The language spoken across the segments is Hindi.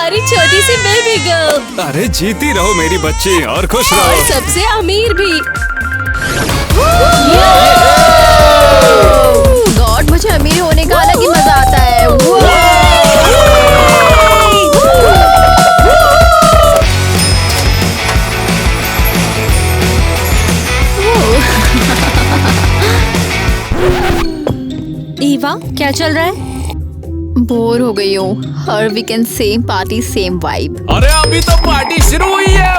हमारी छोटी सी बेबी गर्ल। अरे जीती रहो मेरी बच्ची और खुश और रहो। सबसे अमीर भी। गॉड, मुझे अमीर होने का अलग ही मजा आता है। ईवा, क्या चल रहा है? बोर हो गई हूँ। हर weekend same party same vibe. अरे अभी तो पार्टी शुरू हुई है।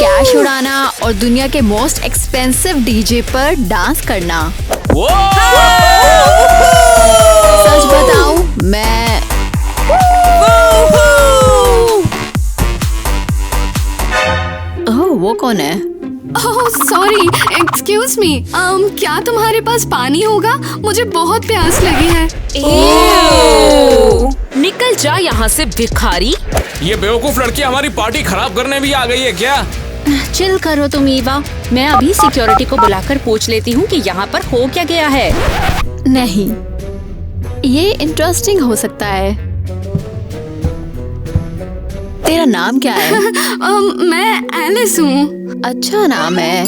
कैश उड़ाना और दुनिया के मोस्ट एक्सपेंसिव डीजे पर डांस करना। सच बताऊं, मैं ओह, वो कौन है? Oh sorry, excuse me. क्या तुम्हारे पास पानी होगा? मुझे बहुत प्यास लगी है। निकल जा यहाँ से भिखारी। ये बेवकूफ लड़की हमारी पार्टी खराब करने भी आ गई है क्या? चिल करो तुम ईवा, मैं अभी सिक्योरिटी को बुलाकर पूछ लेती हूँ कि यहाँ पर हो क्या गया है। नहीं, ये इंटरेस्टिंग हो सकता है। तेरा नाम क्या है? मैं एलिस हूँ। अच्छा नाम है।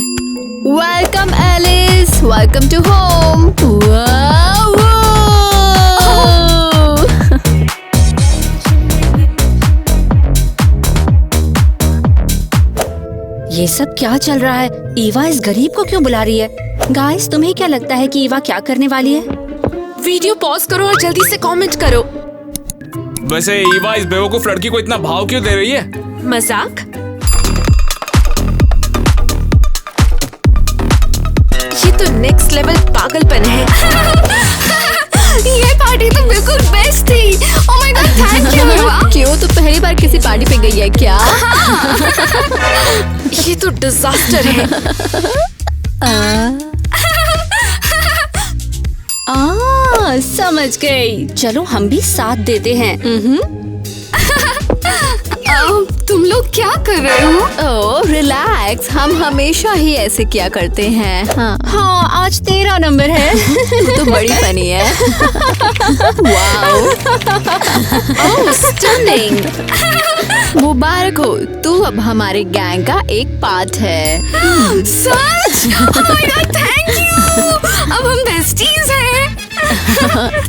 Welcome Alice, welcome to home. ये सब क्या चल रहा है? ईवा इस गरीब को क्यों बुला रही है? गाइस, तुम्हें क्या लगता है कि ईवा क्या करने वाली है? वीडियो पॉज करो और जल्दी से कमेंट करो। वैसे ईवा इस बेवकूफ लड़की को इतना भाव क्यों दे रही है? मजाक? ये तो नेक्स्ट लेवल पागलपन है। ये पार्टी तो बिल्कुल बेस्ट थी। ओह my god, thank you Eva. क्यों, तो पहली बार किसी पार्टी पे गई है क्या? ये तो डिजास्टर है। समझ गई। चलो हम भी साथ देते हैं। तुम लोग क्या कर रहे हो? ओह रिलैक्स, हम हमेशा ही ऐसे किया करते हैं। हाँ, आज तेरा नंबर है। तू तो बड़ी फनी है। वाओ, ओह स्टनिंग। मुबारक हो, तू अब हमारे गैंग का एक पार्ट है। सच? Oh my god, thank you. अब हम बेस्टीज हैं।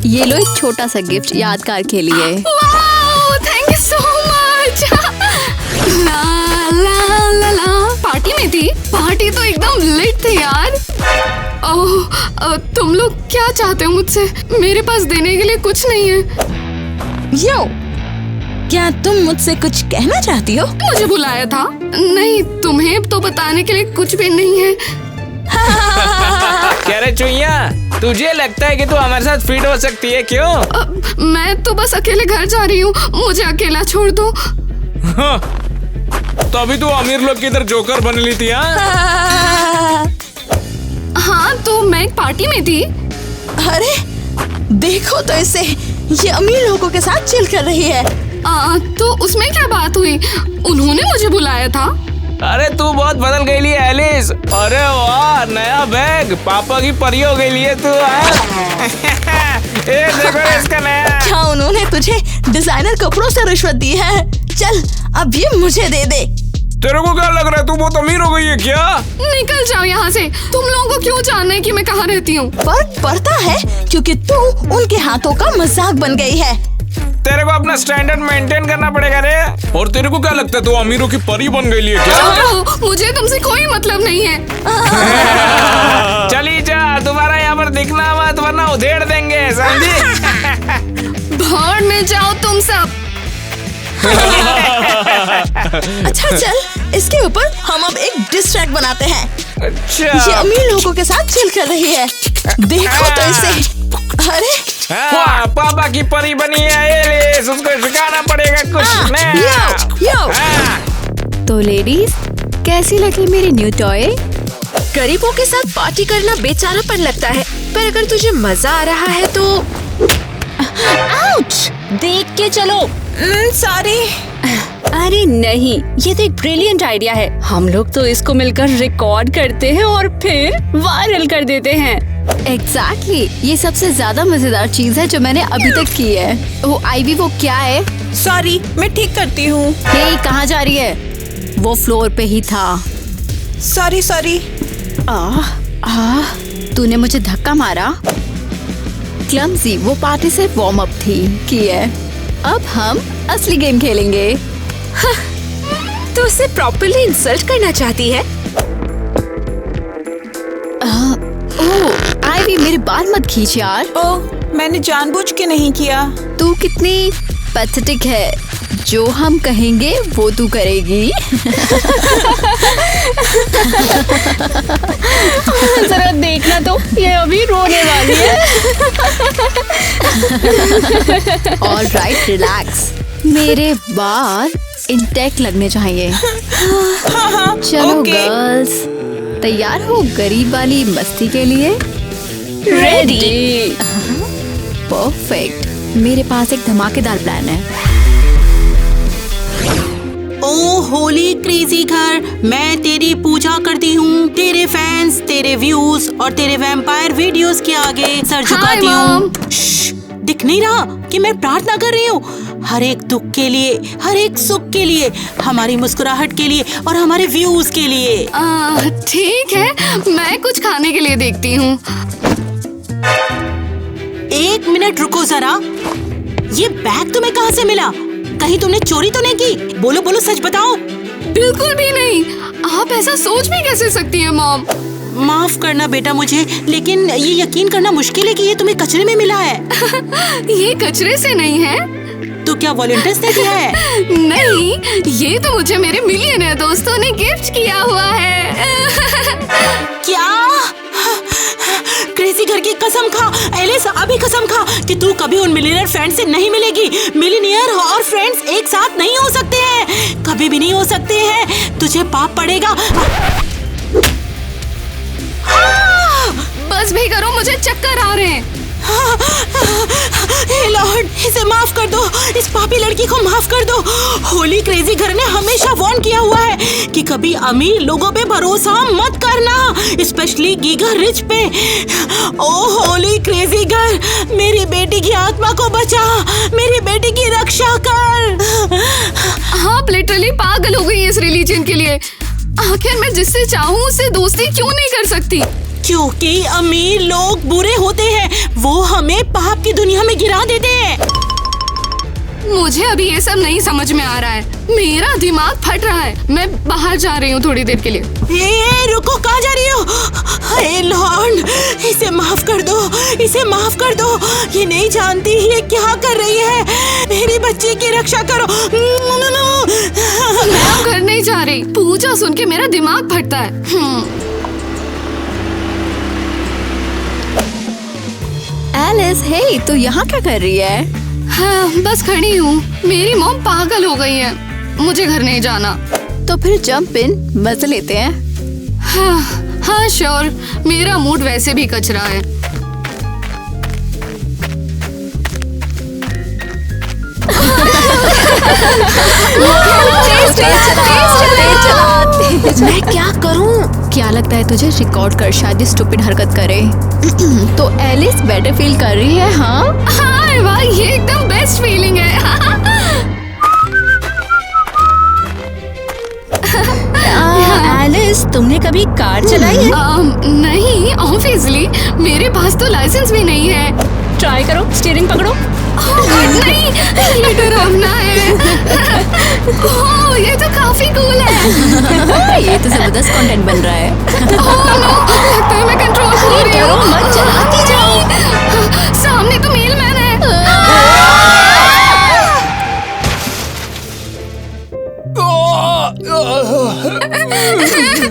ये लो एक छोटा सा गिफ्ट यादगार के लिए। Wow, thank you so much. ला ला ला ला। पार्टी में थी? पार्टी तो एकदम लिट थी यार। ओह, तुम लोग क्या चाहते हो मुझसे? मेरे पास देने के लिए कुछ नहीं है। यो, क्या तुम मुझसे कुछ कहना चाहती हो? मुझे बुलाया था? नहीं, तुम्हें तो बताने के लिए कुछ भी नहीं है। क्या रे चुईया, तुझे लगता है कि तू हमारे साथ फिट हो सकती है? क्यों? मैं तो बस अकेले घर जा रही हूँ, मुझे अकेला छोड़ दो। तो अभी तू अमीर लोग की इधर जोकर बन ली थी? हाँ, तो मैं एक पार्टी में थी। अरे देखो तो इसे, ये अमीर लोगों के साथ चिल कर रही है। तो उसमें क्या बात हुई? उन्होंने मुझे बुलाया था। अरे तू बहुत बदल गई ली एलिस। अरे वाह, नया बैग, पापा की परी हो गई है तू। ये देखो इसका नया। क्या उन्होंने तुझे डिजाइनर कपड़ों से रिश्वत दी है? चल अब ये मुझे दे दे। तेरे को क्या लग रहा है, तू बहुत अमीर हो गई है क्या? निकल जाओ यहाँ से। तुम लोगों को क्यों जानना है कि मैं कहाँ रहती हूँ? फर्क पड़ता है क्योंकि तू उनके हाथों का मजाक बन गई है। तेरे को अपना स्टैंडर्ड मेंटेन करना पड़ेगा रे। और तेरे को क्या लगता है तू अमीरों की परी बन गई है क्या? मुझे तुमसे कोई मतलब नहीं है। चली जा, दोबारा यहाँ पर दिखना मत वरना उधेड़ देंगे, समझी? भाड़ में जाओ तुम सब। अच्छा चल, इसके ऊपर हम अब एक डिस ट्रैक बनाते हैं। अच्छा। ये अमीर लोगों के साथ चिल कर रही है, देखो तो इसे। अरे हाँ, पापा की परी बनी है एलिस, उसको सिखाना पड़ेगा कुछ नया। यो। तो लेडीज, कैसी लगी मेरी न्यू टॉय? गरीबों के साथ पार्टी करना बेचारापन लगता है, पर अगर तुझे मजा आ रहा है तो आउच! देख के चलो। सॉरी। अरे नहीं, ये तो एक ब्रिलियंट आइडिया है। हम लोग तो इसको मिलकर रिकॉर्ड करते हैं और फिर वायरल कर देते हैं। एग्जैक्टली ये सबसे ज्यादा मजेदार चीज है जो मैंने अभी तक की है। वो आईवी वो क्या है? सॉरी, मैं ठीक करती हूँ। ये कहाँ जा रही है? वो फ्लोर पे ही था। सॉरी। तूने मुझे धक्का मारा। क्लमजी वो पार्टी से वार्म अप थी की है। अब हम असली गेम खेलेंगे। तो उसे प्रॉपर्ली इंसल्ट करना चाहती है। ओह आईवी मेरे बाल मत खींच यार। ओह, मैंने जानबूझ के नहीं किया। तू कितनी पैथेटिक है। जो हम कहेंगे वो तू करेगी। जरा देखना तो, ये अभी रोने वाली है। Alright relax. मेरे बाल इंटैक्ट लगने चाहिए। चलो ओके। गर्ल्स, तैयार हो गरीब वाली मस्ती के लिए? रेडी। परफेक्ट। मेरे पास एक धमाकेदार प्लान है। ओ होली क्रेजी घर, मैं तेरी पूजा करती हूँ। तेरे फैंस, तेरे व्यूज और तेरे वैम्पायर वीडियोस के आगे सर झुकाती हूँ। दिख नहीं रहा कि मैं प्रार्थना कर रही हूँ? हर एक दुख के लिए, हर एक सुख के लिए, हमारी मुस्कुराहट के लिए और हमारे व्यूज के लिए। ठीक है, मैं कुछ खाने के लिए देखती हूँ। एक मिनट रुको जरा, ये बैग तुम्हें कहाँ से मिला? कहीं तुमने चोरी तो नहीं की? बोलो बोलो, सच बताओ। बिल्कुल भी नहीं। आप ऐसा सोच भी कैसे सकती हैं मॉम? माफ करना बेटा मुझे, लेकिन ये यकीन करना मुश्किल है कि ये तुम्हें कचरे में मिला है। ये कचरे से नहीं है। तो क्या वॉलंटियर्स ने दिया है? नहीं, ये तो मुझे मेरे मिलियनेयर दोस्तों ने गिफ्ट किया हुआ है। क्या? क्रेजी घर की कसम खा एलिस, अभी कसम खा कि तू कभी उन मिलियनेयर फ्रेंड से नहीं मिलेगी। मिलियनेयर और फ्रेंड्स एक साथ नहीं हो सकते हैं, कभी भी नहीं हो सकते हैं। तुझे पाप पड़ेगा। बस भी करो, मुझे चक्कर आ रहे हैं। हे लॉर्ड, इसे माफ कर दो, इस पापी लड़की को माफ कर दो। होली क्रेजी घर ने हमेशा वार्न किया हुआ है कि कभी अमीर लोगों पे भरोसा मत करना, स्पेशली गीगर रिच पे। ओ होली क्रेजी घर, मेरी बेटी की आत्मा को बचा, मेरी बेटी की रक्षा कर। आप लिटरली पागल हो गई इस रिलीजन के लिए। आखिर मैं जिससे चाहूँ उससे दोस्ती क्यों नहीं कर सकती? क्योंकि अमीर लोग बुरे होते हैं, वो हमें पाप की दुनिया में गिरा देते हैं। मुझे अभी ये सब नहीं समझ में आ रहा है। मेरा दिमाग फट रहा है। मैं बाहर जा रही हूँ थोड़ी देर के लिए। रुको, कहाँ जा रही हो? हे लॉर्ड, इसे माफ कर दो, इसे माफ कर दो। ये नहीं जानती ये क्या कर रही है। मेरी बच्ची की रक्षा करो। मैं अब घर नहीं जा रही। पूजा सुन के मेरा दिमाग फटता है। एलिस, हे तू यहाँ क्या कर रही है? हाँ, बस खड़ी हूँ। मेरी मॉम पागल हो गई है। मुझे घर नहीं जाना। तो फिर जंप इन, मजे लेते हैं। हाँ श्योर। मेरा मूड वैसे भी कचरा है। मैं क्या करूं? क्या लगता है तुझे? रिकॉर्ड कर, शायद स्टूपिड हरकत करे। तो एलिस बेटर फील कर रही है? हाँ वाह, ये एकदम बेस्ट फीलिंग है। एलिस, तुमने कभी कार चलाई है? नहीं, ऑब्वियसली मेरे पास तो लाइसेंस भी नहीं है। ट्राई करो, स्टीयरिंग पकड़ो। नहीं, ये डरावना है। ओह, ये तो काफी कूल है। ये तो जबरदस्त कंटेंट बन रहा है। ओह नो, लगता है मैं कंट्रोल खो रही हूँ। मत चलाती जाओ। सामने तो मेलमैन है।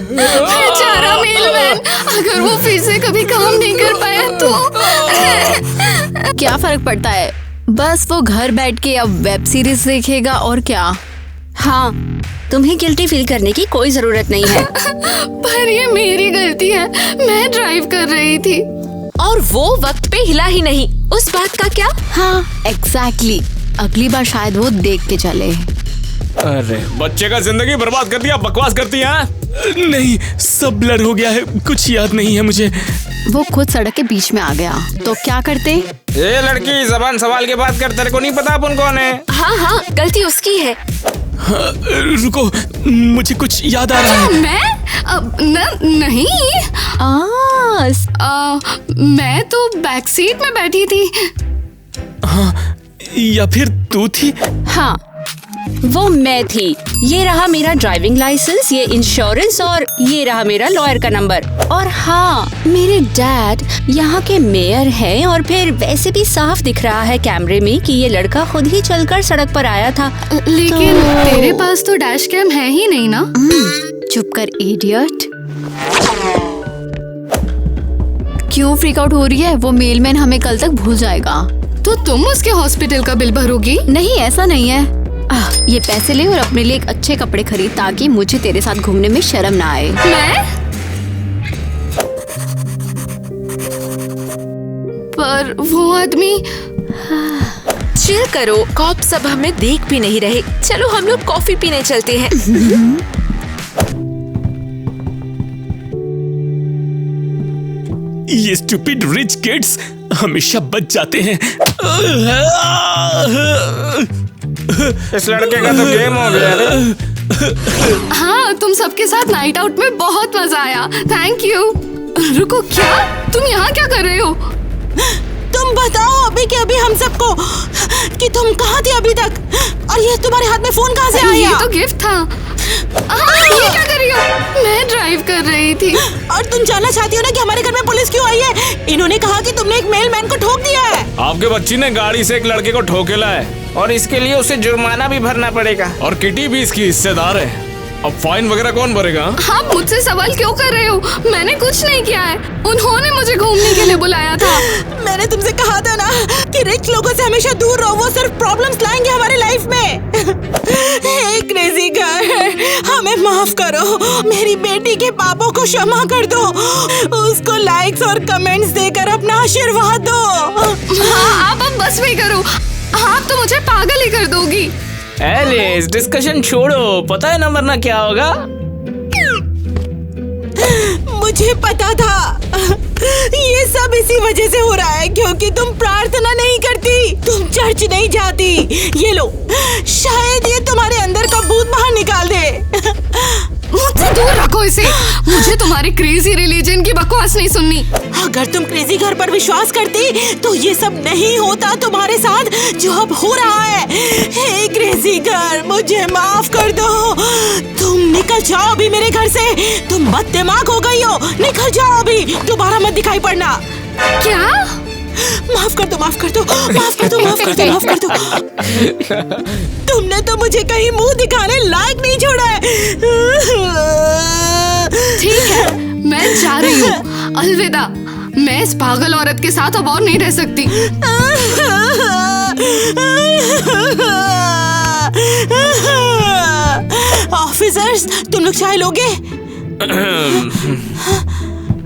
बेचारा मेलमैन, अगर वो फिर से कभी काम नहीं कर पाया तो क्या फर्क पड़ता है? बस वो घर बैठ के अब वेब सीरीज देखेगा और क्या। हाँ, तुम्हें गिल्टी फील करने की कोई जरूरत नहीं है। पर ये मेरी गलती है। मैं ड्राइव कर रही थी और वो वक्त पे हिला ही नहीं। उस बात का क्या? हाँ एग्जैक्टली। अगली बार शायद वो देख के चले। अरे बच्चे का जिंदगी बर्बाद कर दिया, बकवास करती है। नहीं, सब ब्लर हो गया है, कुछ याद नहीं है मुझे। वो खुद सड़क के बीच में आ गया तो क्या करते? ये लड़की जबान सवाल के बात कर, तेरे को नहीं पता अपन कौन है? हाँ, गलती उसकी है। हाँ, रुको, मुझे कुछ याद आ रहा है। मैं नहीं मैं तो बैक सीट में बैठी थी। हाँ, या फिर तू थी? हाँ, वो मैं थी। ये रहा मेरा ड्राइविंग लाइसेंस, ये इंश्योरेंस और ये रहा मेरा लॉयर का नंबर। और हाँ, मेरे डैड यहाँ के मेयर हैं और फिर वैसे भी साफ दिख रहा है कैमरे में कि ये लड़का खुद ही चलकर सड़क पर आया था। लेकिन तेरे पास तो डैश कैम है ही नहीं ना। चुप कर इडियट। क्यों फ्रीक आउट हो रही है? वो मेलमैन हमें कल तक भूल जाएगा। तो तुम उसके हॉस्पिटल का बिल भरोगी? नहीं, ऐसा नहीं है। ये पैसे ले और अपने लिए एक अच्छे कपड़े खरीद ताकि मुझे तेरे साथ घूमने में शर्म ना आए। मैं? पर वो आदमी। चिल करो, कॉप सब हमें देख भी नहीं रहे। चलो हम लोग कॉफी पीने चलते हैं। ये स्टूपिड रिच किड्स हमेशा बच जाते हैं। इस लड़के का तो गेम हो गया रे। हाँ, तुम सबके साथ नाइट आउट में बहुत मजा आया। Thank you. रुको, क्या तुम यहाँ क्या कर रहे हो? तुम बताओ अभी के अभी हम सबको कि तुम कहाँ थे अभी तक, और ये तुम्हारे हाथ में फोन कहाँ से आया? ये तो गिफ्ट था। ये क्या कर रही हो? मैं ड्राइव कर रही थी। और तुम जानना चाहती हो ना कि हमारे घर में पुलिस क्यों आई है? इन्होंने कहा कि तुमने एक मेलमैन को ठोक दिया है। आपके बच्ची ने गाड़ी से एक लड़के को ठोकेला है और इसके लिए उसे जुर्माना भी भरना पड़ेगा। और किटी भी इसकी हिस्सेदार है। अब फाइन वगैरह कौन भरेगा? आप मुझसे सवाल क्यों कर रहे हो? मैंने कुछ नहीं किया है। उन्होंने मुझे घूमने के लिए बुलाया था। मैंने तुमसे कहा था ना कि रिच लोगों से हमेशा दूर रहो, वो सिर्फ प्रॉब्लम्स लाएंगे हमारे लाइफ में। हे क्रेजी गर्ल, हमें माफ करो। मेरी बेटी के पापों को क्षमा कर दो। उसको लाइक्स और कमेंट्स देकर अपना आशीर्वाद दो। हाँ, आप अब बस भी करो। आप तो मुझे पागल ही कर दोगी। एलिस, डिस्कशन छोड़ो, पता है ना वरना क्या होगा? मुझे पता था ये सब इसी वजह से हो रहा है क्योंकि तुम प्रार्थना नहीं करती, तुम चर्च नहीं जाती। ये लो, शायद ये तुम्हारे अंदर का भूत बाहर निकाल दे। मुझसे दूर रखो इसे। मुझे तुम्हारी क्रेजी रिलीजन की बकवास नहीं सुननी। अगर तुम क्रेजी घर पर विश्वास करती तो ये सब नहीं होता तुम्हारे साथ जो अब हो रहा है। हे क्रेजी घर, मुझे माफ कर दो। तुम निकल जाओ अभी मेरे घर से। तुम बददिमाग हो गई हो। निकल जाओ अभी, दोबारा मत दिखाई पड़ना। क्या? माफ कर दो, माफ कर दो, माफ कर दो, माफ कर दो, माफ कर दो। तुमने तो मुझे कहीं मुंह दिखाने लायक नहीं छोड़ा है। ठीक है, मैं जा रही हूँ। अलविदा। मैं इस पागल औरत के साथ अब और नहीं रह सकती। ऑफिसर्स, तुम लोग चाय लोगे?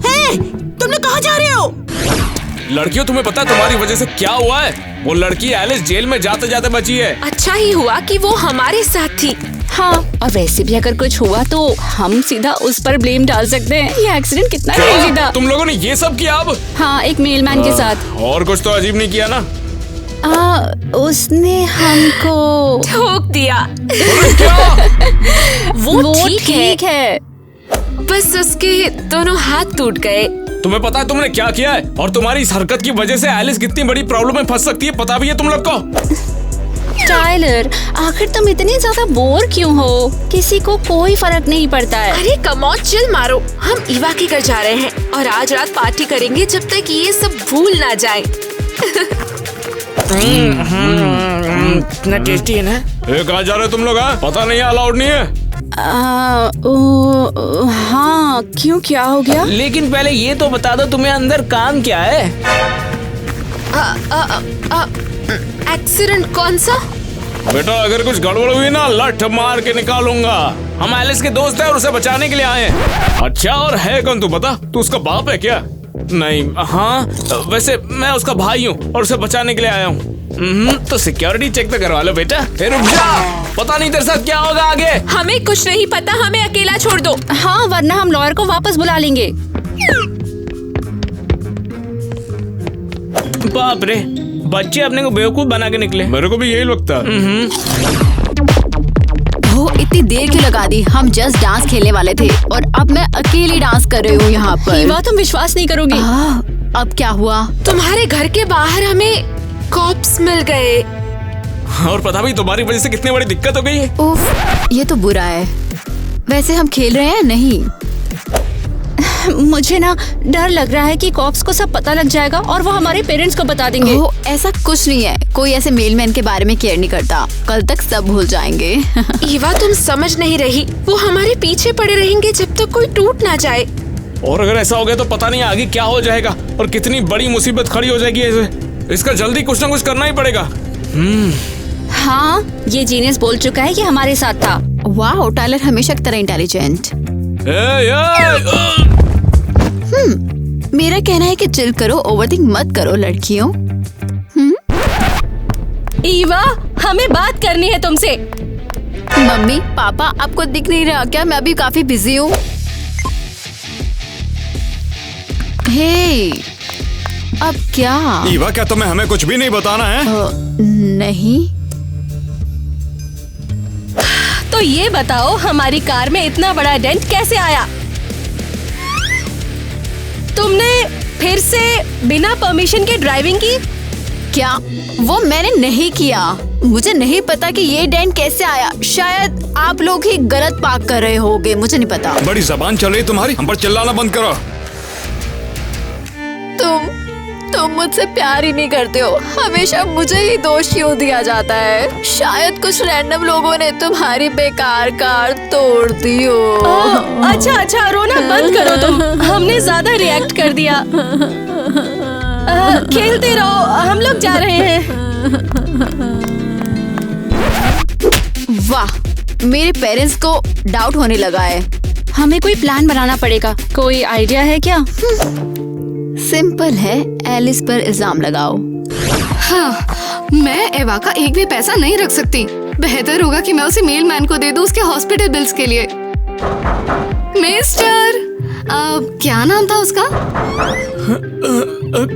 हे, तुम लोग कहाँ जा रहे हो? लड़कियों, तुम्हें पता है तुम्हारी वजह से क्या हुआ है? वो लड़की एलिस जेल में जाते जाते बची है। अच्छा ही हुआ कि वो हमारे साथ थी। हाँ, और वैसे भी अगर कुछ हुआ तो हम सीधा उस पर ब्लेम डाल सकते हैं। ये एक्सीडेंट कितना क्रेजी था। तुम लोगों ने ये सब किया अब? हाँ, एक मेलमैन के साथ। और कुछ तो अजीब नहीं किया ना? उसने हमको ठोक दिया। वो ठीक है। बस उसके दोनों हाथ टूट गए। तुम्हें पता है तुमने क्या किया है? और तुम्हारी इस हरकत की वजह से एलिस कितनी बड़ी प्रॉब्लम में फंस सकती है, पता भी है तुम लोग को? टाइलर, आखिर तुम इतने ज्यादा बोर क्यों हो? किसी को कोई फर्क नहीं पड़ता है। अरे कम ऑन, चिल मारो। हम ईवा के घर जा रहे हैं और आज रात पार्टी करेंगे जब तक ये सब भूल ना जाए। इतना टेस्टी है ना। कहाँ जा रहे हो तुम लोग? पता नहीं, अलाउड नहीं है। हाँ, क्यों, क्या हो गया? लेकिन पहले ये तो बता दो तुम्हें अंदर काम क्या है? एक्सीडेंट कौन सा? बेटा, अगर कुछ गड़बड़ हुई ना, लठ मार के निकालूंगा। हम एलिस के दोस्त हैं और उसे बचाने के लिए आए हैं। अच्छा, और है कौन तू बता? तू उसका बाप है क्या? नहीं, हाँ, वैसे मैं उसका भाई हूँ और उसे बचाने के लिए आया हूँ। तो सिक्योरिटी चेक तो करवा लो बेटा। फिर रुक जा, पता नहीं तेरे साथ क्या होगा आगे। हमें कुछ नहीं पता, हमें अकेला छोड़ दो। हाँ, वरना हम लॉयर को वापस बुला लेंगे। बाप रे, बच्चे अपने को बेवकूफ बना के निकले। मेरे को भी यही लगता। वो इतनी देर क्यों लगा दी? हम जस्ट डांस खेलने वाले थे और अब मैं अकेली डांस कर रही हूँ यहाँ पर। ईवा, तुम विश्वास नहीं करोगी। अब क्या हुआ? तुम्हारे घर के बाहर हमें कॉप्स मिल गए। और पता भी तुम्हारी वजह से कितनी बड़ी दिक्कत हो गई है। उफ, ये तो बुरा है। वैसे हम खेल रहे हैं नहीं? मुझे ना डर लग रहा है कि कॉप्स को सब पता लग जाएगा और वो हमारे पेरेंट्स को बता देंगे। ओह, ऐसा कुछ नहीं है। कोई ऐसे मेलमैन के बारे में केयर नहीं करता। कल तक सब भूल जाएंगे। ईवा, तुम समझ नहीं रही। वो हमारे पीछे पड़े रहेंगे जब तक कोई टूट ना जाए। और अगर ऐसा हो गया तो पता नहीं आगे क्या हो जाएगा और कितनी बड़ी मुसीबत खड़ी हो जाएगी ऐसे। इसका जल्दी कुछ ना कुछ करना ही पड़ेगा। हाँ, ये जीनियस बोल चुका है कि हमारे साथ था। वाह, टायलर हमेशा की तरह इंटेलिजेंट। मेरा कहना है कि चिल करो, ओवरथिंक मत करो लड़कियों। ईवा, हमें बात करनी है तुमसे। मम्मी पापा, आपको दिख नहीं रहा क्या? मैं अभी काफी बिजी हूँ। हे, अब क्या? ईवा, क्या तुम्हें हमें कुछ भी नहीं बताना है? नहीं। तो ये बताओ, हमारी कार में इतना बड़ा डेंट कैसे आया? तुमने फिर से बिना परमिशन के ड्राइविंग की? क्या? वो मैंने नहीं किया। मुझे नहीं पता कि ये डेंट कैसे आया। शायद आप लोग ही गलत पार्क कर रहे होगे, मुझे नहीं पता। बड़ी जबान चल रही तुम्हारी, हम पर चिल्लाना बंद करो। तुम मुझसे प्यार ही नहीं करते हो। हमेशा मुझे ही दोष क्यों दिया जाता है? शायद कुछ रैंडम लोगों ने तुम्हारी बेकार कार तोड़ दी हो। अच्छा, रोना बंद करो तुम। हमने ज्यादा रिएक्ट कर दिया। खेलते रहो, हम लोग जा रहे हैं। वाह, मेरे पेरेंट्स को डाउट होने लगा है। हमें कोई प्लान बनाना पड़ेगा। कोई आइडिया है क्या? सिंपल है, एलिस पर इल्जाम लगाओ। हाँ, मैं एवा का एक भी पैसा नहीं रख सकती। बेहतर होगा कि मैं उसे मेलमैन को दे दूं उसके हॉस्पिटल बिल्स के लिए। मिस्टर, क्या नाम था उसका?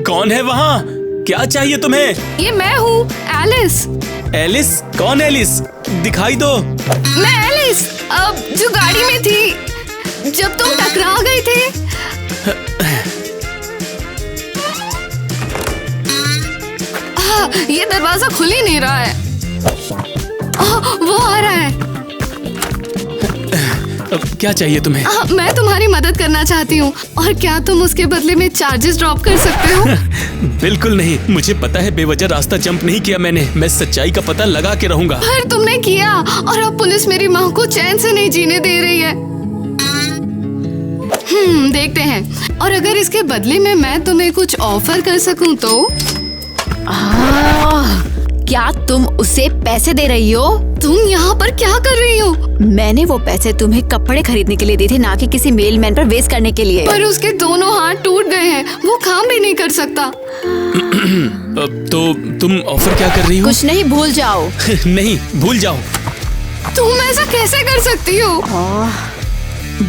कौन है वहाँ? क्या चाहिए तुम्हें? ये मैं हूँ, एलिस। एलिस? कौन एलिस? दिखाई दो। मैं एलिस, जो गाड़ी में थी जब तुम टकरा गए थे। ये दरवाजा खुल ही नहीं रहा है। वो आ रहा है। क्या चाहिए तुम्हें? मैं तुम्हारी मदद करना चाहती हूँ। और क्या तुम उसके बदले में चार्जेस ड्रॉप कर सकते हो? बिल्कुल नहीं। मुझे पता है बेवजह रास्ता जंप नहीं किया मैंने। मैं सच्चाई का पता लगा के रहूंगा। पर तुमने किया और अब पुलिस मेरी माँ को चैन से नहीं जीने दे रही है। देखते हैं। और अगर इसके बदले में मैं तुम्हें कुछ ऑफर कर सकूं तो? क्या तुम उसे पैसे दे रही हो? तुम यहाँ पर क्या कर रही हो? मैंने वो पैसे तुम्हें कपड़े खरीदने के लिए दिए थे, ना कि किसी मेलमैन पर वेस्ट करने के लिए। पर उसके दोनों हाथ टूट गए हैं, वो काम भी नहीं कर सकता। तो तुम ऑफर क्या कर रही हो? कुछ नहीं, भूल जाओ। नहीं, भूल जाओ। तुम ऐसा कैसे कर सकती हो?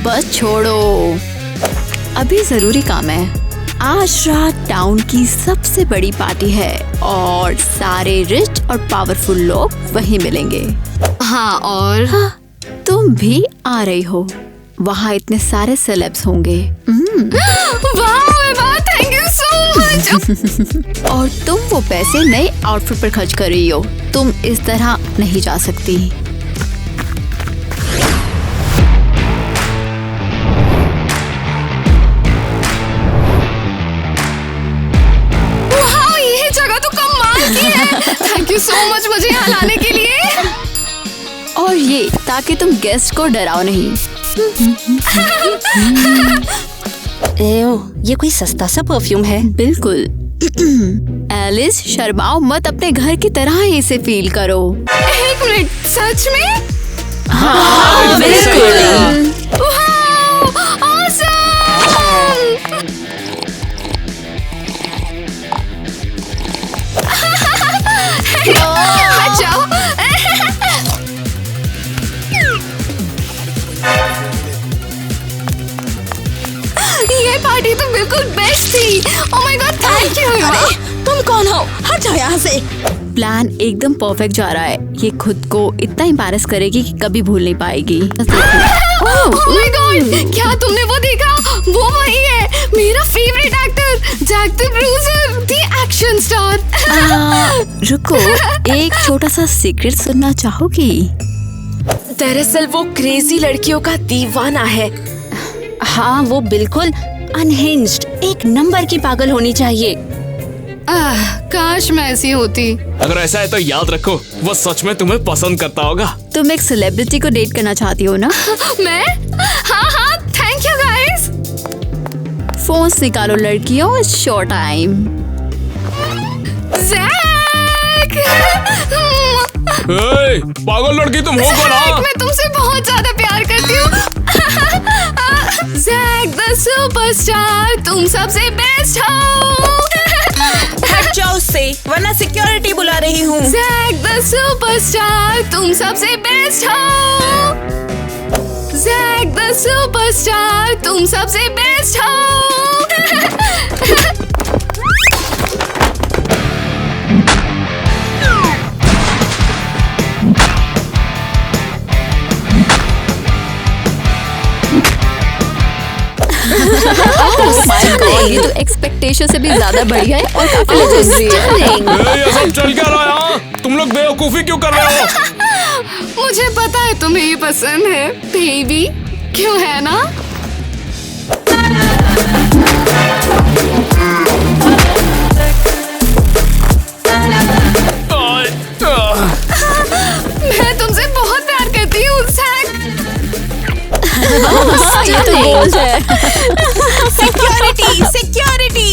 बस छोड़ो, अभी जरूरी काम है। आज रात टाउन की सबसे बड़ी पार्टी है और सारे रिच और पावरफुल लोग वहीं मिलेंगे। हाँ, और तुम भी आ रही हो। वहाँ इतने सारे सेलेब्स होंगे। वाह, थैंक यू सो मच। और तुम वो पैसे नए आउटफिट पर खर्च कर रही हो। तुम इस तरह नहीं जा सकती। थैंक यू सो मच मुझे यहाँ लाने के लिए। और ये ताकि तुम गेस्ट को डराओ नहीं। ये कोई सस्ता सा परफ्यूम है। बिल्कुल। एलिस, शर्माओ मत, अपने घर की तरह ही इसे फील करो। एक मिनट, सच में? हाँ, बिल्कुल। ओह my god, thank you Eva. तुम कौन हो? हट जाओ यहाँ से। प्लान एकदम परफेक्ट जा रहा है। ये खुद को इतना एम्बैरेस करेगी कि कभी भूल नहीं पाएगी। ओह माय गॉड, क्या तुमने वो देखा? वो वही है, मेरा favourite actor Jack the Bruiser, the action star. रुको, एक छोटा सा सीक्रेट सुनना चाहोगी? दरअसल वो क्रेजी लड़कियों का दीवाना है। हाँ, वो बिल्कुल अनहिंज्ड, एक नंबर की पागल होनी चाहिए। काश मैं ऐसी होती। अगर ऐसा है तो याद रखो, वो सच में तुम्हें पसंद करता होगा। तुम एक सेलिब्रिटी को डेट करना चाहती हो ना? मैं? हाँ, थैंक यू गाइस। फोन्स निकालो लड़कियों, शो टाइम। जैक! पागल लड़की तुम हो कौन? जैक, मैं तुमसे बहुत ज्यादा प्यार करती हूँ। जैक द सुपरस्टार, तुम सबसे बेस्ट हो। हट जाओ उससे, वरना सिक्योरिटी बुला रही हूँ। जैक द सुपरस्टार, तुम सबसे बेस्ट हो। जैक द सुपरस्टार, तुम सबसे बेस्ट हो। ये तो एक्सपेक्टेशन से भी ज्यादा बढ़िया है और काफी legendary है। ये सब चल क्या रहा है यहाँ? तुम लोग बेवकूफी क्यों कर रहे हो? मुझे पता है तुम्हें ये पसंद है बेबी, क्यों है ना? मैं तुमसे बहुत प्यार करती हूँ जैक। ये तो बोझ है। Security, security.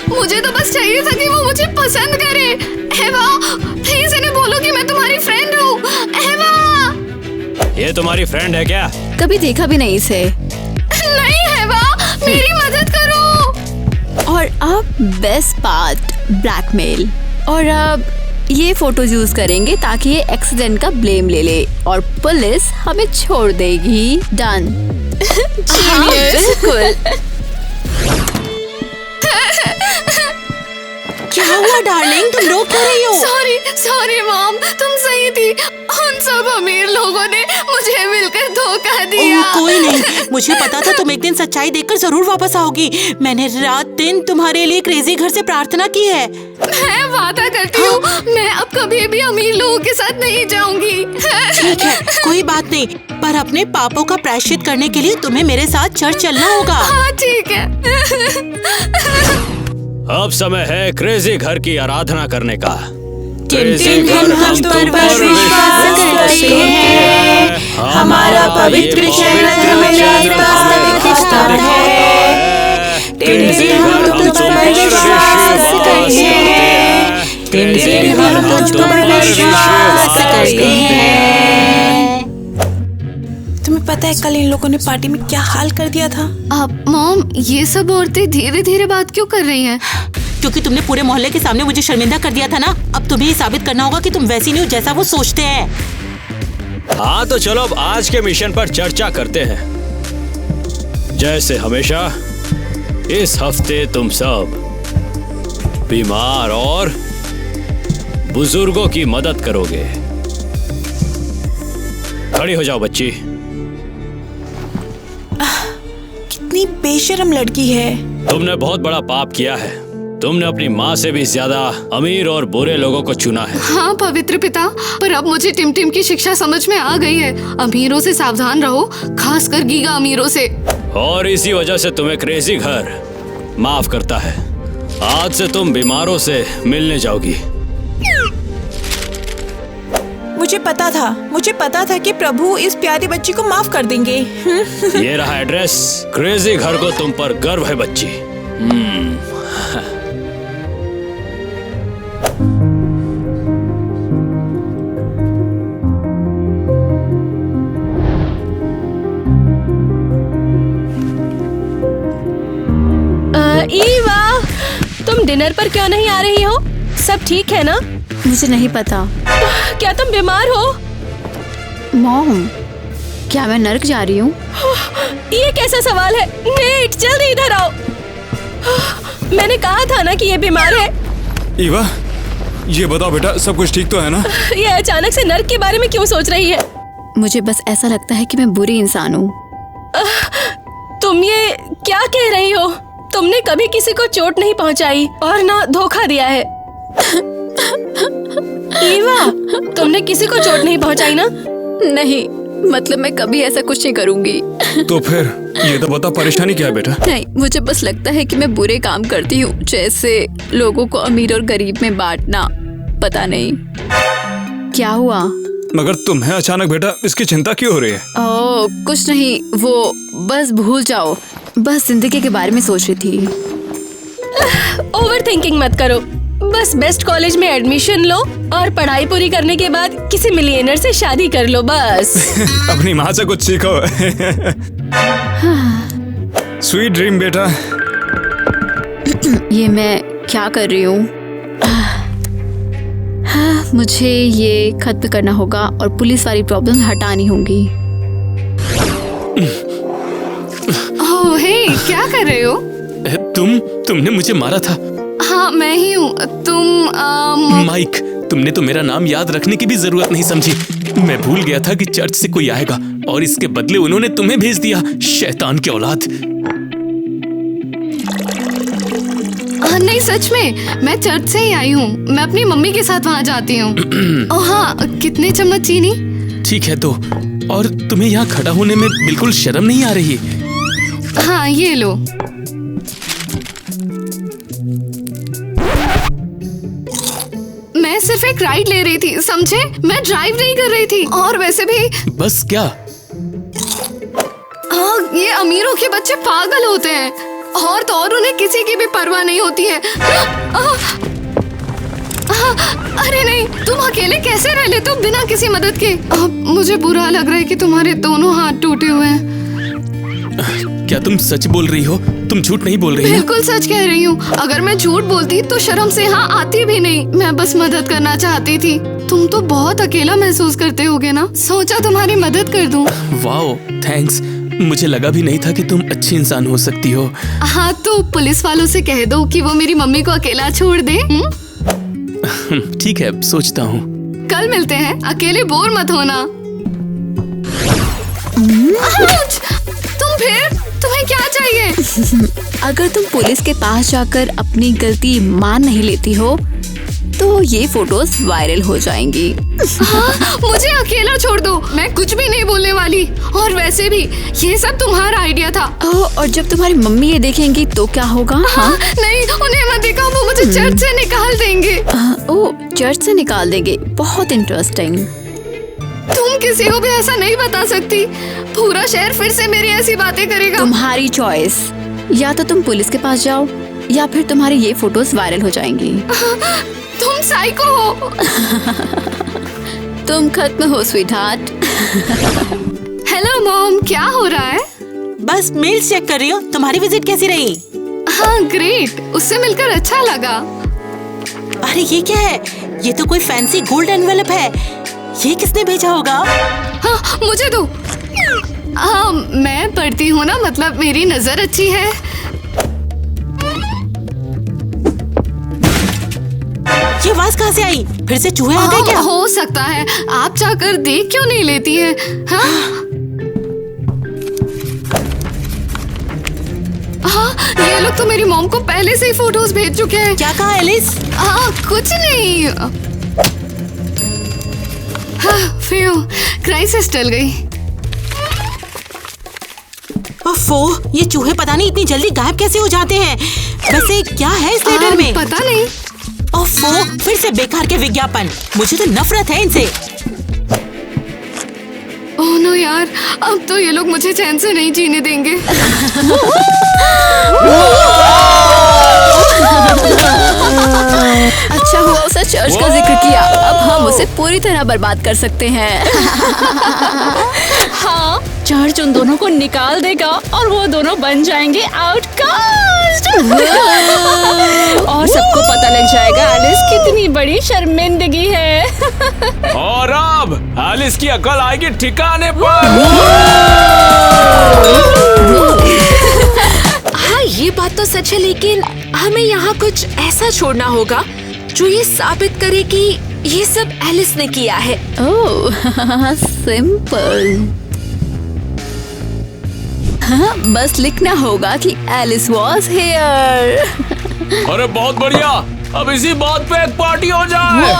मुझे तो बस चाहिए था कि वो मुझे पसंद करे। एवा, प्लीज इन्हें बोलो कि मैं तुम्हारी फ्रेंड हूँ। एवा, ये तुम्हारी फ्रेंड है क्या? कभी देखा भी नहीं इसे। नहीं एवा, मेरी मदद करो। और अब बेस्ट पार्ट, ब्लैकमेल। और अब ये फोटोज यूज करेंगे ताकि ये एक्सीडेंट का ब्लेम ले ले और पुलिस हमें छोड़ देगी। डन। बिल्कुल। क्या हुआ डार्लिंग, तुम रो क्यों रही हो? सॉरी मॉम, तुम सही थी। उन सब अमीर लोगों ने मुझे मिलकर धोखा दिया। कोई नहीं, मुझे पता था तुम एक दिन सच्चाई देखकर जरूर वापस आओगी। मैंने रात दिन तुम्हारे लिए क्रेजी घर से प्रार्थना की है। मैं वादा करती हूँ, मैं अब कभी भी अमीर लोगों के साथ नहीं जाऊंगी। ठीक है, कोई बात नहीं, पर अपने पापों का प्रायश्चित करने के लिए तुम्हें मेरे साथ चर्च चलना होगा। हाँ ठीक है। अब समय है क्रेजी घर की आराधना करने का। क्रेजी घर हम तुम पर विश्वास करते हैं, हमारा पवित्र शरण हमें रास्ता दिखाता है। क्रेजी हम तुम पर विश्वास करते हैं, क्रेजी हम तुम पर विश्वास करते हैं। तुम्हें पता है कल इन लोगों ने पार्टी में क्या हाल कर दिया था? अब मॉम, ये सब औरतें धीरे धीरे बात क्यों कर रही हैं? क्योंकि तुमने पूरे मोहल्ले के सामने मुझे शर्मिंदा कर दिया था ना। अब तुम्हें ये साबित करना होगा कि तुम वैसी नहीं हो जैसा वो सोचते हैं। हाँ तो चलो अब आज के मिशन पर चर्चा करते हैं। जैसे हमेशा इस हफ्ते तुम सब बीमार और बुजुर्गों की मदद करोगे। खड़ी हो जाओ बच्ची। कितनी बेशर्म लड़की है। तुमने बहुत बड़ा पाप किया है। तुमने अपनी माँ से भी ज्यादा अमीर और बुरे लोगों को चुना है। हाँ पवित्र पिता, पर अब मुझे टिम टिम की शिक्षा समझ में आ गई है। अमीरों से सावधान रहो, खासकर गीगा अमीरों से। और इसी वजह से तुम्हें क्रेजी घर माफ करता है। आज से तुम बीमारों से मिलने जाओगी। मुझे पता था कि प्रभु इस प्यारी बच्ची को माफ कर देंगे। ये रहा एड्रेस। क्रेजी घर को तुम पर गर्व है बच्ची। ईवा, तुम डिनर पर क्यों नहीं आ रही हो? सब ठीक है ना? मुझे नहीं पता। क्या तुम बीमार हो? मॉम, क्या मैं नर्क जा रही हूँ? ये कैसा सवाल है? नेट जल्दी इधर आओ। मैंने कहा था ना कि ये बीमार है। ईवा, ये बताओ बेटा, सब कुछ ठीक तो है ना? ये अचानक से नर्क के बारे में क्यों सोच रही है? मुझे बस ऐसा लगता है कि मैं बुरी इंसान हूँ। तुम ये क्या कह रही हो? तुमने कभी किसी को चोट नहीं पहुंचाई और ना धोखा दिया है। ईवा, तुमने किसी को चोट नहीं पहुंचाई ना? नहीं, मतलब मैं कभी ऐसा कुछ नहीं करूँगी। तो फिर ये तो बता, परेशानी क्या है बेटा? नहीं, मुझे बस लगता है कि मैं बुरे काम करती हूँ, जैसे लोगों को अमीर और गरीब में बांटना। पता नहीं क्या हुआ। मगर तुम्हें अचानक बेटा इसकी चिंता क्यों हो रही है? ओह, कुछ नहीं, वो बस भूल जाओ। बस जिंदगी के बारे में सोच रही थी। ओवर थिंकिंग मत करो। बस बेस्ट कॉलेज में एडमिशन लो और पढ़ाई पूरी करने के बाद किसी मिलियनर से शादी कर लो बस। अपनी माँ से कुछ सीखो। स्वीट ड्रीम बेटा। ये मैं क्या कर रही हूँ? मुझे ये खत्म करना होगा और पुलिस वाली प्रॉब्लम हटानी होगी। ओह हे, क्या कर रहे हो? तुमने मुझे मारा था। हाँ, मैं ही हूँ। तुम माइक, तुमने तो मेरा नाम याद रखने की भी जरूरत नहीं समझी। मैं भूल गया था कि चर्च से कोई आएगा और इसके बदले उन्होंने तुम्हें भेज दिया, शैतान की औलाद। नहीं, सच में मैं चर्च से ही आई हूँ। मैं अपनी मम्मी के साथ वहाँ जाती हूँ। ओह हाँ, कितने चम्मच चीनी? ठीक है तो, और तुम्हें यहाँ खड़ा होने में बिल्कुल शर्म नहीं आ रही? हाँ, ये लो। मैं सिर्फ एक राइड ले रही थी, समझे? मैं ड्राइव नहीं कर रही थी। और वैसे भी बस क्या? हाँ, ये अमीरों के बच्चे पागल होते हैं और तो और उन्हें किसी की भी परवाह नहीं होती है। अरे नहीं, तुम अकेले कैसे रह लेते हो बिना किसी मदद के? मुझे बुरा लग रहा है कि तुम्हारे दोनों हाथ टूटे हुए हैं। क्या तुम सच बोल रही हो? तुम झूठ नहीं बोल रही हो? बिल्कुल सच कह रही हूँ। अगर मैं झूठ बोलती तो शर्म से यहाँ आती भी नहीं। मैं बस मदद करना चाहती थी। तुम तो बहुत अकेला महसूस करते होगे ना, सोचा तुम्हारी मदद कर दूं। Wow, thanks. मुझे लगा भी नहीं था कि तुम अच्छी इंसान हो सकती हो। हाँ, तो पुलिस वालों से कह दो कि वो मेरी मम्मी को अकेला छोड़ दे। ठीक है, सोचता हूँ। कल मिलते हैं, अकेले बोर मत होना। तुम फिर? तुम्हें क्या चाहिए? अगर तुम पुलिस के पास जाकर अपनी गलती मान नहीं लेती हो तो ये फोटोज वायरल हो जाएंगी। हाँ, मुझे अकेला छोड़ दो, मैं कुछ भी नहीं बोलने वाली। और वैसे भी ये सब तुम्हारा आइडिया था। और जब तुम्हारी मम्मी ये देखेंगी तो क्या होगा? हाँ? नहीं, उन्हें मत दिखाओ, वो मुझे चर्च से निकाल देंगे। ओह, चर्च से निकाल देंगे? बहुत इंटरेस्टिंग। तुम किसी को भी ऐसा नहीं बता सकती। पूरा शहर फिर से मेरी ऐसी बातें करेगा। तुम्हारी चॉइस, या तो तुम पुलिस के पास जाओ या फिर तुम्हारी ये फोटोज वायरल हो जाएंगी। तुम साइको हो। तुम खत्म हो स्वीट हार्ट। हेलो मॉम, क्या हो रहा है? बस मेल्स चेक कर रही हूँ। तुम्हारी विजिट कैसी रही? हाँ, ग्रेट। उससे मिलकर अच्छा लगा। अरे ये क्या है? ये तो कोई फैंसी गोल्ड एनवेलप है। ये किसने भेजा होगा? हाँ, मुझे दो। हाँ, मैं पढ़ती हूँ ना, मतलब मेरी नजर अच्छी है। ये आवाज कहाँ से आई? फिर से चूहे आ गए क्या? हो सकता है। आप जाकर देख क्यों नहीं लेती है? हाँ? हाँ, ये लोग तो मेरी मॉम को पहले से ही फोटोज भेज चुके हैं। क्या कहा एलिस? कुछ नहीं। हाँ, फिर क्राइसिस टल गई। ओफो, ये चूहे पता नहीं इतनी जल्दी गायब कैसे हो जाते हैं। वैसे क्या है इस लेटर में? पता नहीं। ओफो, फिर से बेकार के विज्ञापन। मुझे तो नफरत है इनसे। ओह नो यार, अब तो ये लोग मुझे चैन से नहीं जीने देंगे। अच्छा हुआ उसने चर्च का जिक्र किया। अब हम उसे पूरी तरह बर्बाद कर सकते हैं। हाँ, चर्च उन दोनों को निकाल देगा और और वो दोनों बन जाएंगे आउटकास्ट। और सबको पता लग जाएगा एलिस कितनी बड़ी शर्मिंदगी है। और अब एलिस की अकल आएगी ठिकाने पर। हाँ, ये बात तो सच है, लेकिन हमें यहाँ कुछ ऐसा छोड़ना होगा जो ये साबित करे कि ये सब एलिस ने किया है। ओह सिंपल। हाँ, बस लिखना होगा कि एलिस वॉज हेयर। अरे बहुत बढ़िया, अब इसी बात पे एक पार्टी हो जाए।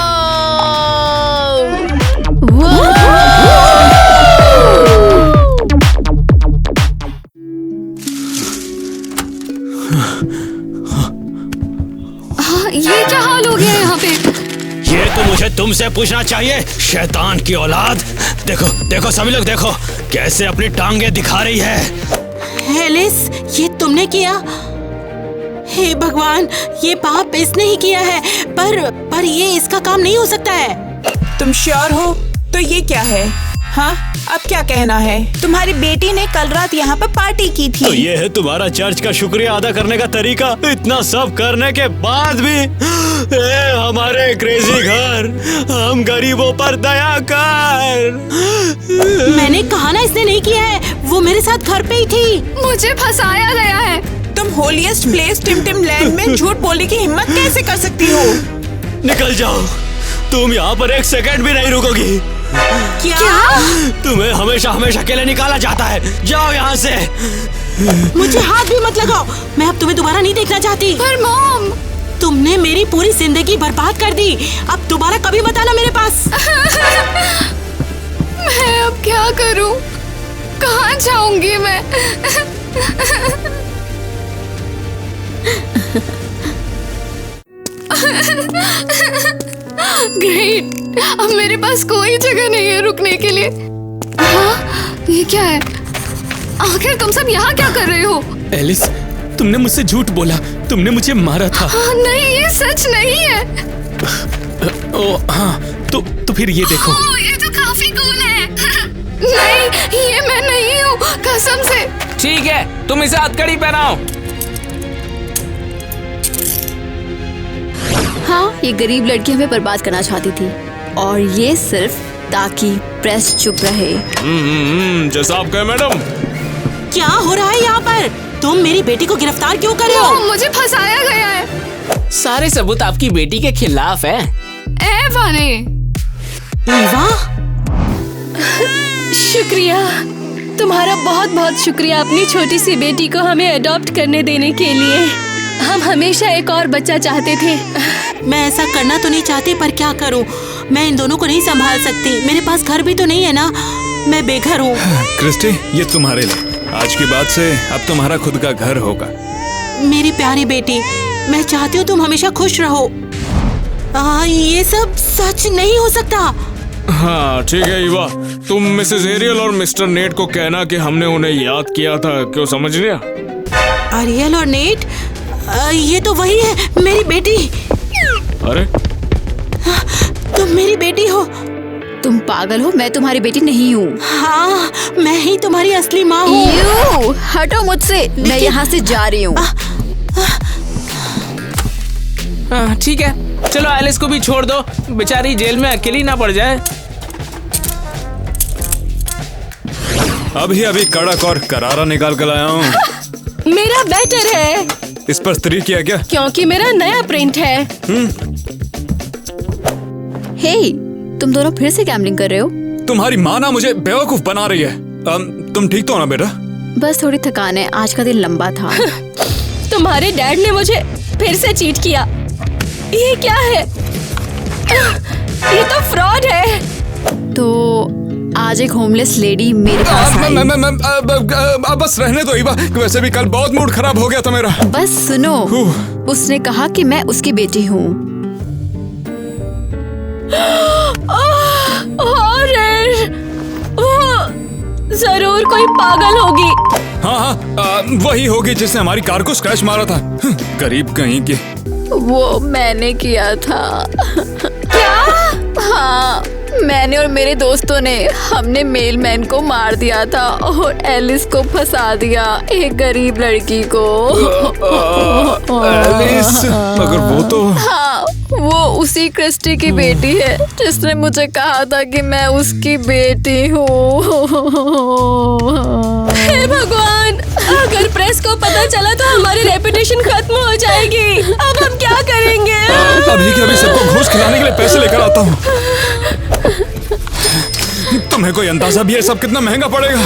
हाँ, ये क्या हाल हो गया यहाँ पे? ये तो मुझे तुमसे पूछना चाहिए, शैतान की औलाद। देखो देखो सभी लोग देखो, कैसे अपनी टांगे दिखा रही है। एलिस, ये तुमने किया? हे भगवान, ये पाप इसने ही किया है, पर ये इसका काम नहीं हो सकता है। तुम श्योर हो? तो ये क्या है? हाँ, अब क्या कहना है? तुम्हारी बेटी ने कल रात यहाँ पर पार्टी की थी। तो ये है तुम्हारा चर्च का शुक्रिया अदा करने का तरीका? इतना सब करने के बाद भी हमारे क्रेजी घर, हम गरीबों पर दया कर। मैंने कहा ना इसने नहीं किया है, वो मेरे साथ घर पे ही थी। मुझे फंसाया गया है। तुम होलीएस्ट प्लेस टिम लैंड में झूठ बोलने की हिम्मत कैसे कर सकती हो? निकल जाओ, तुम यहाँ पर एक सेकंड भी नहीं रुकोगी। क्या? तुम्हें हमेशा हमेशा के लिए निकाला जाता है, जाओ यहाँ से। मुझे हाथ भी मत लगाओ, मैं अब तुम्हें दोबारा नहीं देखना चाहती। पर मॉम, तुमने मेरी पूरी जिंदगी बर्बाद कर दी, अब दोबारा कभी मत आना मेरे पास। मैं अब क्या करूं? कहाँ जाऊंगी मैं? ग्रेट, अब मेरे पास कोई जगह नहीं है रुकने के लिए। हाँ, ये क्या है? आखिर तुम सब यहाँ क्या कर रहे हो? एलिस, तुमने मुझसे झूठ बोला, तुमने मुझे मारा था। हाँ, नहीं, ये सच नहीं है। ओ हाँ, तो फिर ये देखो। ये तो काफी कूल है। नहीं, ये मैं नहीं हूँ, कसम से। ठीक है, तुम इसे हथकड़ी पहनाओ। हाँ, ये गरीब लड़की हमें बर्बाद करना चाहती थी, और ये सिर्फ ताकि प्रेस चुप रहे। जैसा आप कहे मैडम। क्या हो रहा है यहाँ पर? तुम मेरी बेटी को गिरफ्तार क्यों कर रहे हो? मुझे फंसाया गया है। सारे सबूत आपकी बेटी के खिलाफ है। एवा ने। वाह, शुक्रिया, तुम्हारा बहुत बहुत शुक्रिया अपनी छोटी सी बेटी को हमें अडॉप्ट करने देने के लिए। हम हमेशा एक और बच्चा चाहते थे। मैं ऐसा करना तो नहीं चाहती, पर क्या करूं? मैं इन दोनों को नहीं संभाल सकती। मेरे पास घर भी तो नहीं है ना, मैं बेघर हूँ। क्रिस्टी, ये तुम्हारे लिए। आज के बाद से अब तुम्हारा खुद का घर होगा। मेरी प्यारी बेटी, मैं चाहती हूँ तुम हमेशा खुश रहो। ये सब सच नहीं हो सकता। हाँ ठीक है ईवा, तुम मिसेस एरियल और मिस्टर नेट को कहना कि हमने उन्हें याद किया था। क्यों, समझ लिया? एरियल और नेट, ये तो वही है, मेरी बेटी। अरे तुम मेरी बेटी हो? तुम पागल हो, मैं तुम्हारी बेटी नहीं हूँ। हाँ, मैं ही तुम्हारी असली माँ हूँ। हटो मुझसे, मैं यहाँ से जा रही हूँ। ठीक है, चलो एलिस को भी छोड़ दो, बेचारी जेल में अकेली ना पड़ जाए। अभी कड़क और करारा निकाल कर लाया हूँ। मेरा बेटर है। इस पर स्त्री किया क्या? क्योंकि मेरा नया प्रिंट है। हे, तुम दोनों फिर से गैम्बलिंग कर रहे हो? तुम्हारी माँ ना मुझे बेवकूफ बना रही है। तुम ठीक तो हो ना बेटा? बस थोड़ी थकान है, आज का दिन लंबा था। तुम्हारे डैड ने मुझे फिर से चीट किया। ये क्या है? ये तो फ्रॉड है। तो आज एक होमलेस लेडी मेरे पास आई। बस रहने दो ईवा, वैसे भी कल बहुत मूड खराब हो गया था मेरा। बस सुनो, उसने कहा कि मैं उसकी बेटी हूँ। जरूर कोई पागल होगी। हाँ, वही होगी जिसने हमारी कार को स्क्रैच मारा था। गरीब कहीं की। वो मैंने किया था। क्या? हाँ, मैंने और मेरे दोस्तों ने हमने मेलमैन को मार दिया था और एलिस को फंसा दिया, एक गरीब लड़की को। एलिस, मगर वो तो हाँ, वो उसी क्रिस्टी की बेटी है जिसने मुझे कहा था कि मैं उसकी बेटी हूँ। हे भगवान, अगर प्रेस को पता चला तो हमारी रेपुटेशन खत्म हो जाएगी। अब हम क्या करेंगे? अभी के अभी सबको घूस खिलाने के लिए पैसे लेकर आता हूँ। तुम्हें कोई अंदाजा भी है सब कितना महंगा पड़ेगा?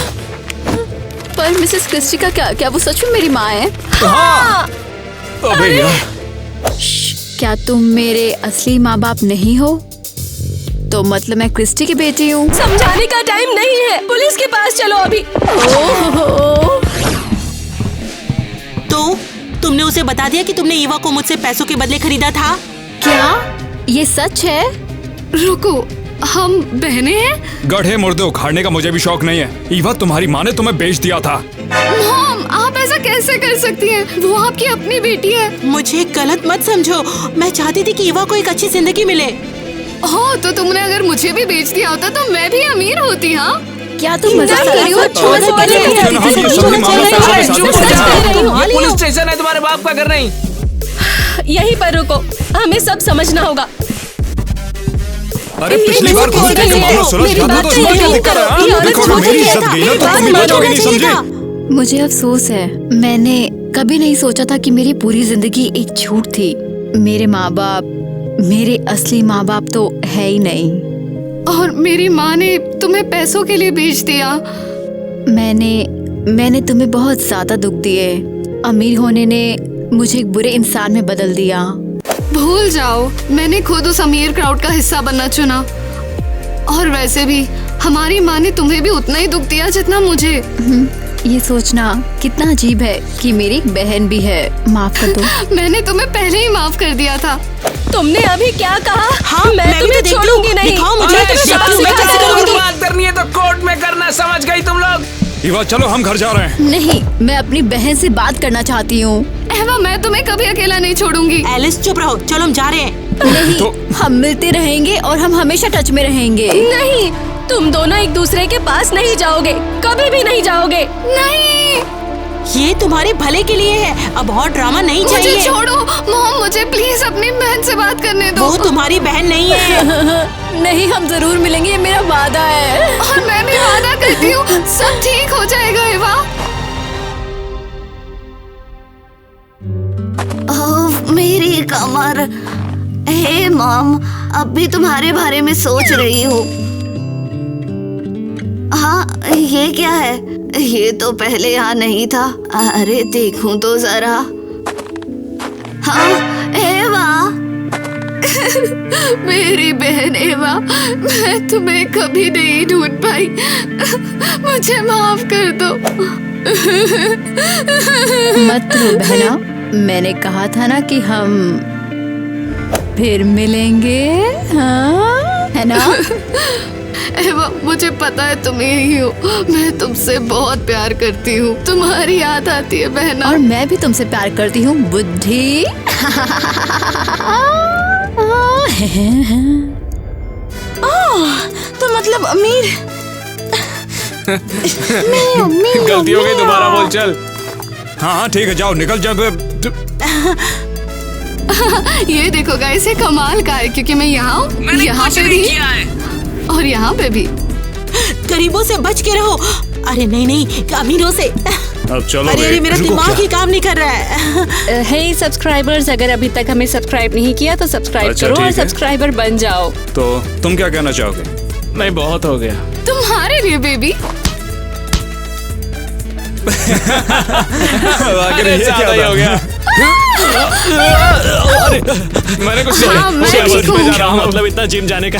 पर मिसेस क्रिस्टी का क्या वो सच में मेरी माँ है? हाँ। अबे यार, क्या तुम मेरे असली माँ बाप नहीं हो? तो मतलब मैं क्रिस्टी की बेटी हूँ। समझाने का टाइम नहीं है, पुलिस के पास चलो अभी। तो तुमने उसे बता दिया कि तुमने ईवा को मुझसे पैसों के बदले खरीदा था? क्या ये सच है? रुको, हम बहनें हैं? गड्ढे मुर्दे उखाड़ने का मुझे भी शौक नहीं है। ईवा, तुम्हारी माँ ने तुम्हें बेच दिया था। मॉम, आप ऐसा कैसे कर सकती हैं? वो आपकी अपनी बेटी है। मुझे गलत मत समझो, मैं चाहती थी कि ईवा को एक अच्छी जिंदगी मिले। हो तो तुमने अगर मुझे भी बेच दिया होता तो मैं भी अमीर होती। हाँ, क्या तुम मजाक कर रही हो? पुलिस स्टेशन है, तुम्हारे बाप का घर नहीं। यहीं पर रुको, हमें सब समझना होगा। अरे पिछली बार घूस के मामला सुलझ गया था तो इसमें क्या दिक्कत है? देखो, अगर मेरी इज्जत गई ना तो तुम बचोगे नहीं, समझी? मुझे अफसोस है, मैंने कभी नहीं सोचा था कि मेरी पूरी जिंदगी एक झूठ थी। मेरे माँ बाप, मेरे असली माँ बाप तो है ही नहीं। और मेरी माँ ने तुम्हें पैसों के लिए बेच दिया। मैंने तुम्हें बहुत ज्यादा दुख दिए। अमीर होने ने मुझे एक बुरे इंसान में बदल दिया। भूल जाओ, मैंने खुद उस अमीर क्राउड का हिस्सा बनना चुना। और वैसे भी हमारी माँ ने तुम्हें भी उतना ही दुख दिया जितना मुझे। ये सोचना कितना अजीब है कि मेरी एक बहन भी है। माफ कर दो। मैंने तुम्हें पहले ही माफ कर दिया था। तुमने अभी क्या कहा? हाँ, मैं तुम्हें तो छोड़ूंगी नहीं। दिखाओ मुझे। बात करनी है तो कोर्ट में करना, समझ गई तुम लोग? ईवा, चलो हम घर जा रहे हैं। नहीं, मैं अपनी बहन से बात करना चाहती हूँ। एवा, मैं तुम्हें कभी अकेला नहीं छोड़ूंगी। एलिस चुप रहो, चलो हम जा रहे हैं। नहीं, हम मिलते रहेंगे और हम हमेशा टच में रहेंगे। नहीं, तुम दोनों एक दूसरे के पास नहीं जाओगे, कभी भी नहीं जाओगे। नहीं, ये तुम्हारे भले के लिए है। अब और ड्रामा नहीं चाहिए। मुझे छोड़ो मॉम, मुझे प्लीज अपनी बहन से बात करने दो। वो तुम्हारी बहन नहीं है। नहीं, हम जरूर मिलेंगे, ये मेरा वादा है। और मैं भी वादा करती हूँ, सब ठीक हो जाएगा एवा। मेरी कमर। हे मॉम, अब भी तुम्हारे बारे में सोच रही हूँ। हाँ, ये क्या है? ये तो पहले यहाँ नहीं था। अरे देखूं तो जरा। हाँ, एवा। मेरी बहन एवा, मैं तुम्हें कभी नहीं ढूंढ पाई। मुझे माफ कर दो। मत रो बहना, मैंने कहा था ना कि हम फिर मिलेंगे, हाँ है ना? एवा, मुझे पता है तुम यही हो। मैं तुमसे बहुत प्यार करती हूँ। तुम्हारी याद आती है बहना। और मैं भी तुमसे प्यार करती हूँ बुद्धि। तो मतलब अमीर। गलती हो गई, दोबारा बोल चल। हाँ ठीक है, जाओ निकल जाओ। ये देखो गाइस, ये कमाल का है क्योंकि मैं यहाँ हूँ, यहाँ पे भी और यहाँ पे भी। गरीबों से बच के रहो। अरे नहीं नहीं, अमीरों से। अब चलो। अरे मेरा दिमाग ही काम नहीं कर रहा है। हे सब्सक्राइबर्स, अगर अभी तक हमें सब्सक्राइब नहीं किया तो सब्सक्राइब करो और सब्सक्राइबर बन जाओ। तो तुम क्या कहना चाहोगे? नहीं, बहुत हो गया तुम्हारे लिए बेबी। अरे ज्यादा ही हो गया। मैंने कुछ हाँ, मैं ठीक हूँ। मतलब इतना जिम जाने का।